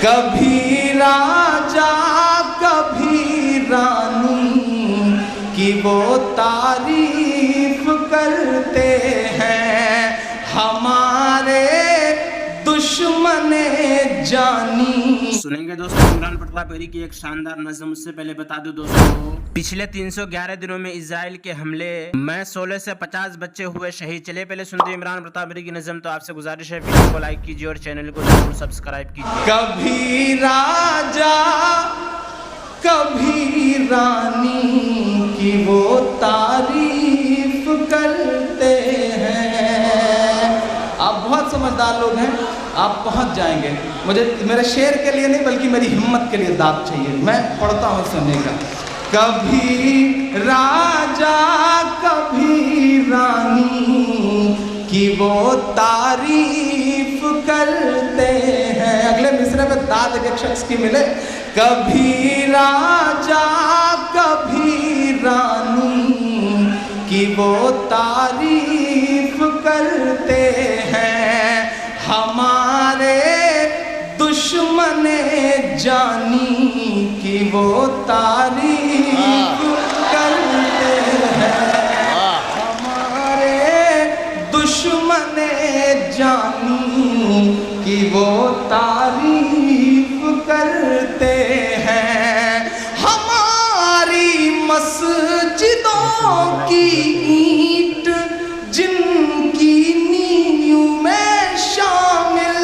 کبھی راجا کبھی رانی کی وہ تعریف کرتے ہیں ہمارے دشمن جانی. سنیں گے دوستوں عمران پٹلہ کی ایک شاندار نظم. اس سے پہلے بتا دوں دوستوں پچھلے 311 دنوں میں اسرائیل کے حملے میں 16 سے 50 بچے ہوئے شہید. چلے پہلے سنتے ہیں عمران پٹلہ کی نظم. تو آپ سے گزارش ہے ویڈیو کو لائک کیجیے اور چینل کو ضرور سبسکرائب کیجیے. کبھی راجا کبھی رانی کی وہ تعریف کرتے ہیں. آپ بہت سمجھدار لوگ ہیں, آپ پہنچ جائیں گے. مجھے میرے شعر کے لیے نہیں بلکہ میری ہمت کے لیے داد چاہیے. میں پڑھتا ہوں سننے کا. کبھی راجا کبھی رانی کی وہ تعریف کرتے ہیں. اگلے مصرعے میں داد ایک شخص کی ملے. کبھی راجا کبھی رانی کی وہ تعریف کرتے ہیں ہمارے دشمن جانی کی وہ تعریف کرتے ہیں ہمارے دشمن جانی کی وہ تعریف کرتے ہیں. ہماری مسجدوں کی اینٹ جن کی نیوں میں شامل.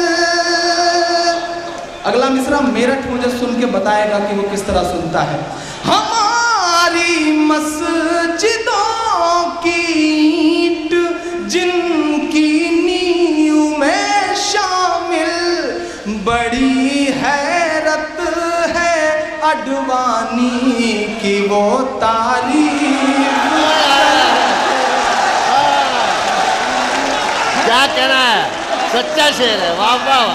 اگلا مصرع میرٹھ مجھے سن کے بتائے گا کہ وہ کس طرح سنتا ہے. ہماری مسجدوں کی اینٹ جن کی نیوں میں شامل. بڑی حیرت ہے اڈوانی کی وہ تعریف. کیا کہنا ہے, سچا شعر ہے. واہ واہ.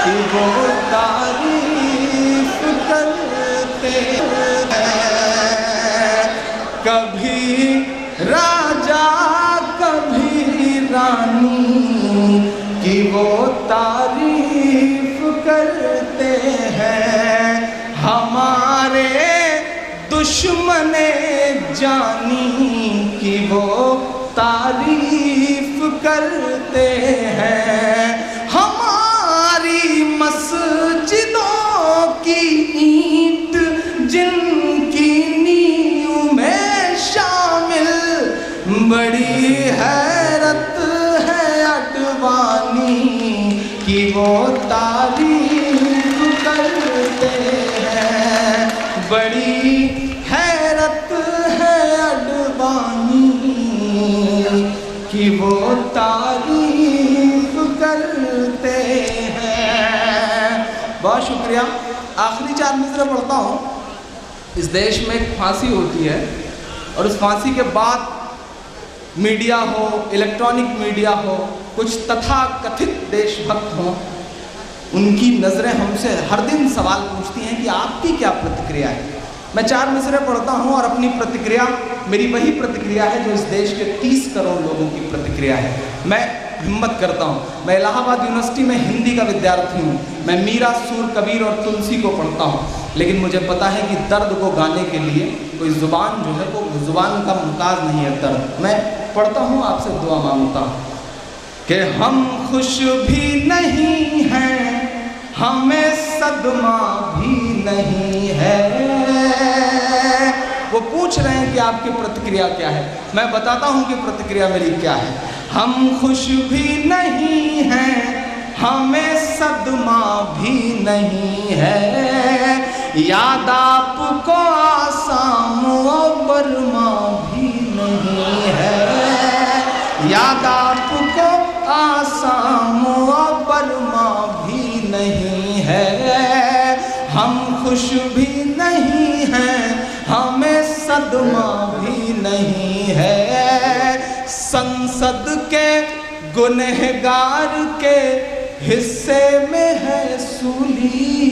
کی وہ تعریف کرتے ہیں. کبھی راجا کبھی رانی کی وہ تعریف کرتے ہیں ہمارے دشمن جانی کی وہ تعریف کرتے ہیں. ہماری مسجدوں کی اینٹ جن کی نیوں میں شامل. بڑی حیرت ہے اڈوانی کی وہ تعریف کرتے ہیں. بڑی حیرت ہے اڈوانی کی وہ تعریف کرتے ہیں. بہت شکریہ. آخری 4 مصرع پڑھتا ہوں. اس دیش میں ایک پھانسی ہوتی ہے اور اس پھانسی کے بعد میڈیا ہو, الیکٹرانک میڈیا ہو, کچھ تتھا کتھت دیش بھکت ہوں, ان کی نظریں ہم سے ہر دن سوال پوچھتی ہیں کہ آپ کی کیا پرتکریا ہے. میں 4 مصرع پڑھتا ہوں اور اپنی پرتکریا میری وہی پرتکریا ہے جو اس دیش کے 30 کروڑ لوگوں کی پرتکریا ہے. میں ہمت کرتا ہوں. میں الہ آباد یونیورسٹی میں ہندی کا ودیارتھی ہوں. میں میرا, سور, کبیر اور تلسی کو پڑھتا ہوں. لیکن مجھے پتا ہے کہ درد کو گانے کے لیے کوئی زبان جو ہے وہ زبان کا ممتاز نہیں ہے درد. میں پڑھتا ہوں, آپ سے دعا مانگتا ہوں کہ ہم خوش بھی نہیں ہیں, ہمیں صدمہ بھی نہیں ہے. وہ پوچھ رہے ہیں کہ آپ کی پرتکریا کیا ہے. میں بتاتا ہوں کہ پرتکریا میری کیا ہے. ہم خوش بھی نہیں ہیں, ہمیں صدمہ بھی نہیں ہے. یاد آپ کو آسام و برما بھی نہیں ہے. یاد آپ کو آسام و برما بھی نہیں ہے. ہم خوش بھی نہیں ہیں, ہمیں صدمہ بھی نہیں ہے. سنسد کے گنہگار کے حصے میں ہے سولی,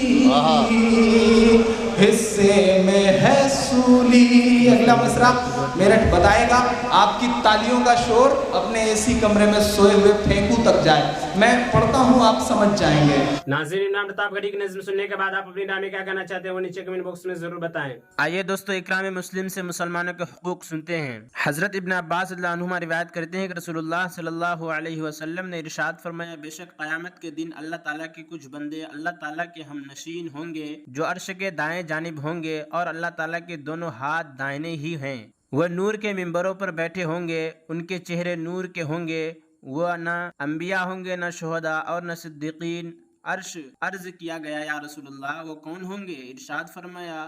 حصے میں ہے رسولی. اگلا مصرع میرٹھ بتائے گا. آپ کی تالیوں کا شور اپنے اے سی کمرے میں سوئے ہوئے پھینکو تک جائے. میں پڑھتا ہوں, آپ سمجھ جائیں گے. ناظرین عمران پرتاپ گڑھی کی نظم سننے کے بعد آپ اپنی رائے میں کیا کہنا چاہتے ہیں وہ نیچے کمنٹ باکس میں ضرور بتائیں. آئیے دوستو اکرام مسلم سے مسلمانوں کے حقوق سنتے ہیں. حضرت ابن عباس رضی اللہ عنہما روایت کرتے ہیں کہ رسول اللہ صلی اللہ علیہ وسلم نے ارشاد فرمایا, بے شک قیامت کے دن اللہ تعالیٰ کے کچھ بندے اللہ تعالیٰ کے ہم نشین ہوں گے جو عرش کے دائیں جانب ہوں گے اور اللہ تعالیٰ کے دونوں ہاتھ دائنے ہی ہیں. وہ نور کے ممبروں پر بیٹھے ہوں گے, ان کے چہرے نور کے ہوں گے. وہ نہ انبیاء ہوں گے, نہ شہداء اور نہ صدیقین. عرض کیا گیا یا رسول اللہ وہ کون ہوں گے؟ ارشاد فرمایا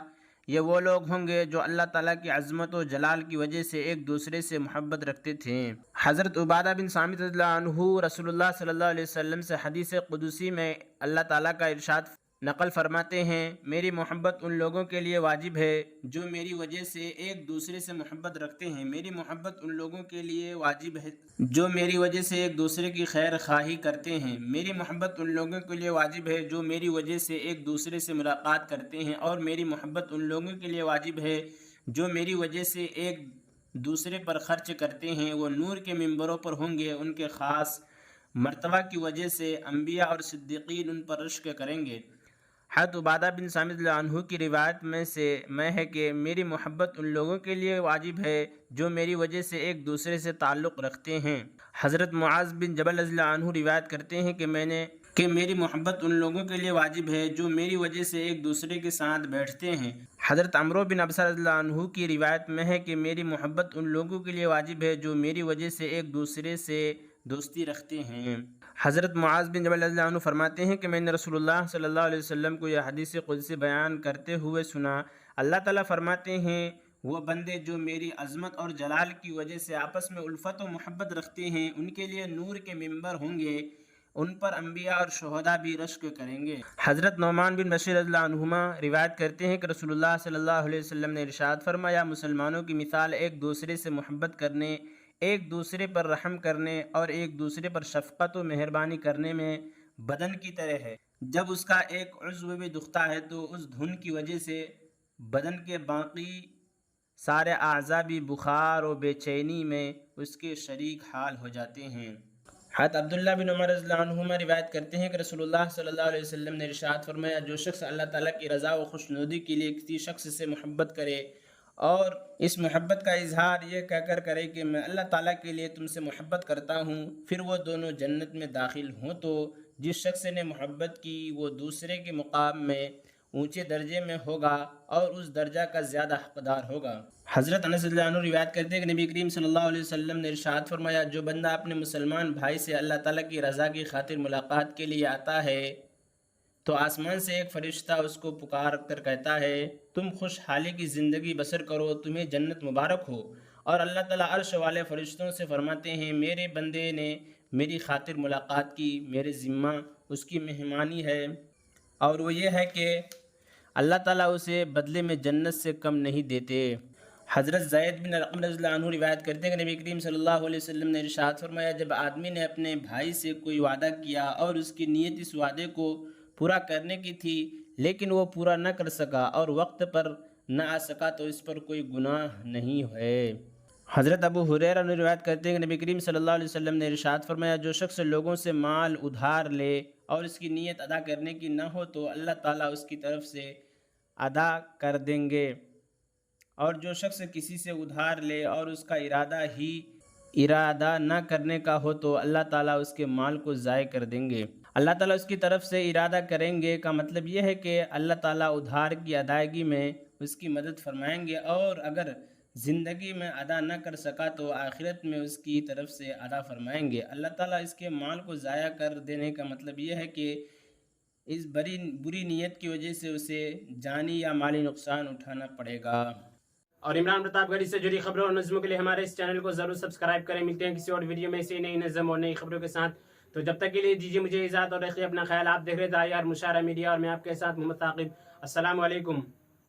یہ وہ لوگ ہوں گے جو اللہ تعالیٰ کی عظمت و جلال کی وجہ سے ایک دوسرے سے محبت رکھتے تھے. حضرت عبادہ بن صامت رضی اللہ عنہ رسول اللہ صلی اللہ علیہ وسلم سے حدیث قدسی میں اللہ تعالیٰ کا ارشاد نقل فرماتے ہیں, میری محبت ان لوگوں کے لیے واجب ہے جو میری وجہ سے ایک دوسرے سے محبت رکھتے ہیں. میری محبت ان لوگوں کے لیے واجب ہے جو میری وجہ سے ایک دوسرے کی خیر خواہی کرتے ہیں. میری محبت ان لوگوں کے لیے واجب ہے جو میری وجہ سے ایک دوسرے سے ملاقات کرتے ہیں, اور میری محبت ان لوگوں کے لیے واجب ہے جو میری وجہ سے ایک دوسرے پر خرچ کرتے ہیں. وہ نور کے ممبروں پر ہوں گے, ان کے خاص مرتبہ کی وجہ سے انبیاء اور صدیقین ان پر رشک کریں گے. حضرت عبادہ بن صامت رضی اللہ عنہ کی روایت میں ہے کہ میری محبت ان لوگوں کے لیے واجب ہے جو میری وجہ سے ایک دوسرے سے تعلق رکھتے ہیں. حضرت معاذ بن جبل رضی اللہ عنہ روایت کرتے ہیں کہ میری محبت ان لوگوں کے لیے واجب ہے جو میری وجہ سے ایک دوسرے کے ساتھ بیٹھتے ہیں. حضرت عمرو بن ابسہ رضی اللہ عنہ کی روایت میں ہے کہ میری محبت ان لوگوں کے لیے واجب ہے جو میری وجہ سے ایک دوسرے سے دوستی رکھتے ہیں. حضرت معاذ بن جبل رضی اللہ عنہ فرماتے ہیں کہ میں نے رسول اللہ صلی اللہ علیہ وسلم کو یہ حدیث قدسی بیان کرتے ہوئے سنا. اللہ تعالیٰ فرماتے ہیں وہ بندے جو میری عظمت اور جلال کی وجہ سے آپس میں الفت و محبت رکھتے ہیں ان کے لیے نور کے ممبر ہوں گے, ان پر انبیاء اور شہداء بھی رشک کریں گے. حضرت نعمان بن بشیر رضی اللہ عنہما روایت کرتے ہیں کہ رسول اللہ صلی اللہ علیہ وسلم نے ارشاد فرمایا, مسلمانوں کی مثال ایک دوسرے سے محبت کرنے, ایک دوسرے پر رحم کرنے اور ایک دوسرے پر شفقت و مہربانی کرنے میں بدن کی طرح ہے. جب اس کا ایک عضو بھی دکھتا ہے تو اس دھن کی وجہ سے بدن کے باقی سارے اعضاء بھی بخار و بے چینی میں اس کے شریک حال ہو جاتے ہیں. حضرت عبداللہ بن عمر رضی اللہ عنہما روایت کرتے ہیں کہ رسول اللہ صلی اللہ علیہ وسلم نے ارشاد فرمایا, جو شخص اللہ تعالیٰ کی رضا و خوشنودی کے لیے کسی شخص سے محبت کرے اور اس محبت کا اظہار یہ کہہ کر کرے کہ میں اللہ تعالیٰ کے لیے تم سے محبت کرتا ہوں, پھر وہ دونوں جنت میں داخل ہوں, تو جس شخص نے محبت کی وہ دوسرے کے مقام میں اونچے درجے میں ہوگا اور اس درجہ کا زیادہ حقدار ہوگا. حضرت انس رضی اللہ عنہ روایت کرتے ہیں کہ نبی کریم صلی اللہ علیہ وسلم نے ارشاد فرمایا, جو بندہ اپنے مسلمان بھائی سے اللہ تعالیٰ کی رضا کی خاطر ملاقات کے لیے آتا ہے تو آسمان سے ایک فرشتہ اس کو پکار کر کہتا ہے, تم خوشحالی کی زندگی بسر کرو, تمہیں جنت مبارک ہو. اور اللہ تعالیٰ عرش والے فرشتوں سے فرماتے ہیں, میرے بندے نے میری خاطر ملاقات کی, میرے ذمہ اس کی مہمانی ہے, اور وہ یہ ہے کہ اللہ تعالیٰ اسے بدلے میں جنت سے کم نہیں دیتے. حضرت زید بن ارقم رضی اللہ عنہ روایت کرتے ہیں کہ نبی کریم صلی اللہ علیہ وسلم نے ارشاد فرمایا, جب آدمی نے اپنے بھائی سے کوئی وعدہ کیا اور اس کی نیت اس وعدے کو پورا کرنے کی تھی لیکن وہ پورا نہ کر سکا اور وقت پر نہ آ سکا تو اس پر کوئی گناہ نہیں ہے. حضرت ابو ہریرہ نے روایت کرتے ہیں کہ نبی کریم صلی اللہ علیہ وسلم نے ارشاد فرمایا, جو شخص لوگوں سے مال ادھار لے اور اس کی نیت ادا کرنے کی نہ ہو تو اللہ تعالیٰ اس کی طرف سے ادا کر دیں گے, اور جو شخص کسی سے ادھار لے اور اس کا ارادہ نہ کرنے کا ہو تو اللہ تعالیٰ اس کے مال کو ضائع کر دیں گے. اللہ تعالیٰ اس کی طرف سے ارادہ کریں گے کا مطلب یہ ہے کہ اللہ تعالیٰ ادھار کی ادائیگی میں اس کی مدد فرمائیں گے, اور اگر زندگی میں ادا نہ کر سکا تو آخرت میں اس کی طرف سے ادا فرمائیں گے. اللہ تعالیٰ اس کے مال کو ضائع کر دینے کا مطلب یہ ہے کہ اس بری نیت کی وجہ سے اسے جانی یا مالی نقصان اٹھانا پڑے گا. اور عمران پرتاپ گڑھی سے جڑی خبروں اور نظموں کے لیے ہمارے اس چینل کو ضرور سبسکرائب کریں. ملتے ہیں کسی اور ویڈیو میں اسی نئی نظم اور نئی خبروں کے ساتھ. تو جب تک کے لیے دیجیے مجھے اجازت اور رکھیے اپنا خیال. آپ دیکھ رہے تھے IR مشاعرہ میڈیا اور میں آپ کے ساتھ محمد ثاقب. السلام علیکم.